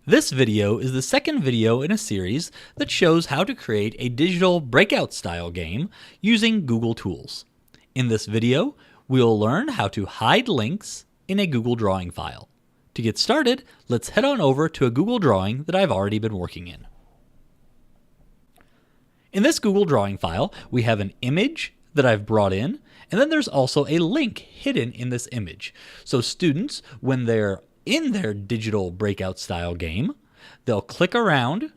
This video is the second video in a series that shows how to create a digital breakout style game using Google Tools. In this video, we'll learn how to hide links in a Google Drawing file. To get started, let's head on over to a Google Drawing that I've already been working in. In this Google Drawing file, we have an image that I've brought in, and then there's also a link hidden in this image. So students, when they're in their digital breakout style game, they'll click around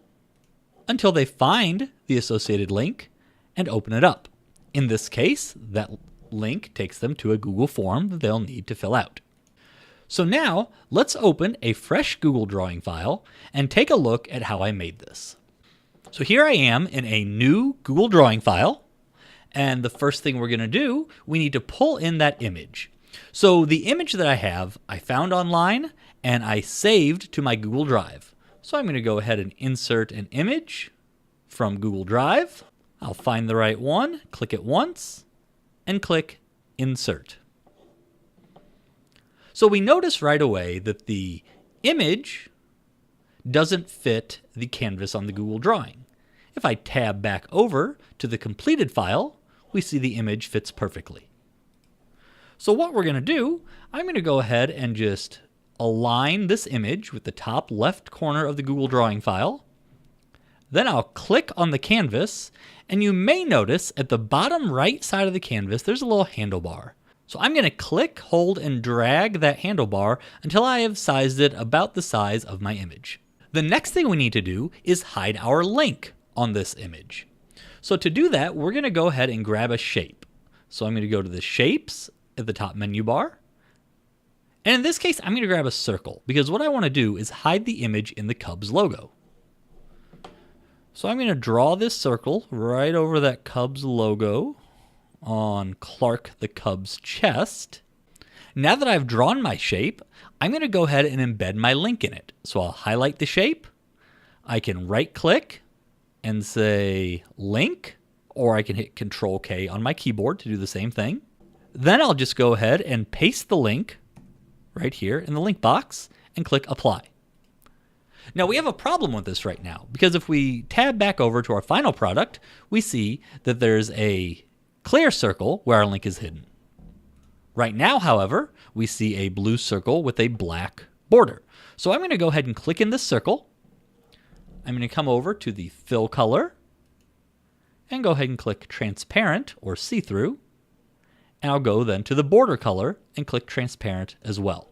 until they find the associated link and open it up. In this case, that link takes them to a Google form that they'll need to fill out. So now let's open a fresh Google Drawing file and take a look at how I made this. So here I am in a new Google Drawing file, and the first thing we're going to do, we need to pull in that image. So the image that I have, I found online and I saved to my Google Drive. So I'm going to go ahead and insert an image from Google Drive. I'll find the right one, click it once, and click Insert. So we notice right away that the image doesn't fit the canvas on the Google Drawing. If I tab back over to the completed file, we see the image fits perfectly. So what we're going to do, I'm going to go ahead and just align this image with the top left corner of the Google Drawing file. Then I'll click on the canvas, and you may notice at the bottom right side of the canvas, there's a little handlebar. So I'm going to click, hold, and drag that handlebar until I have sized it about the size of my image. The next thing we need to do is hide our link on this image. So to do that, we're going to go ahead and grab a shape. So I'm going to go to the Shapes at the top menu bar. And in this case, I'm going to grab a circle because what I want to do is hide the image in the Cubs logo. So I'm going to draw this circle right over that Cubs logo on Clark the Cubs' chest. Now that I've drawn my shape, I'm going to go ahead and embed my link in it. So I'll highlight the shape. I can right click and say link, or I can hit Control K on my keyboard to do the same thing. Then I'll just go ahead and paste the link right here in the link box and click apply. Now we have a problem with this right now because if we tab back over to our final product, we see that there's a clear circle where our link is hidden. Right now, however, we see a blue circle with a black border. So I'm going to go ahead and click in this circle. I'm going to come over to the fill color and go ahead and click transparent or see-through. And I'll go then to the border color and click transparent as well.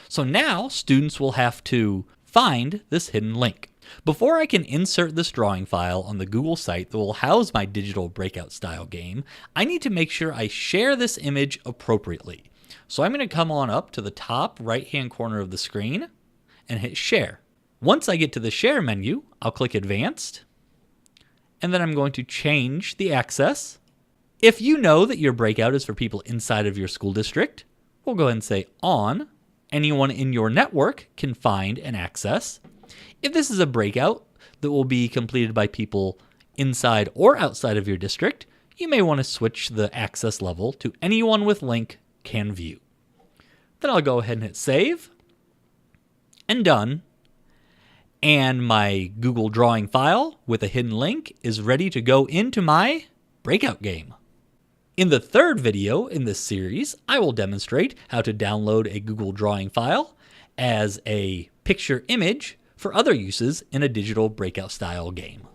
So now students will have to find this hidden link. Before I can insert this drawing file on the Google site that will house my digital breakout style game, I need to make sure I share this image appropriately. So I'm going to come on up to the top right-hand corner of the screen and hit share. Once I get to the share menu, I'll click advanced, and then I'm going to change the access. If you know that your breakout is for people inside of your school district, we'll go ahead and say on. Anyone in your network can find and access. If this is a breakout that will be completed by people inside or outside of your district, you may want to switch the access level to anyone with link can view. Then I'll go ahead and hit save and done. And my Google Drawing file with a hidden link is ready to go into my breakout game. In the third video in this series, I will demonstrate how to download a Google Drawing file as a picture image for other uses in a digital breakout style game.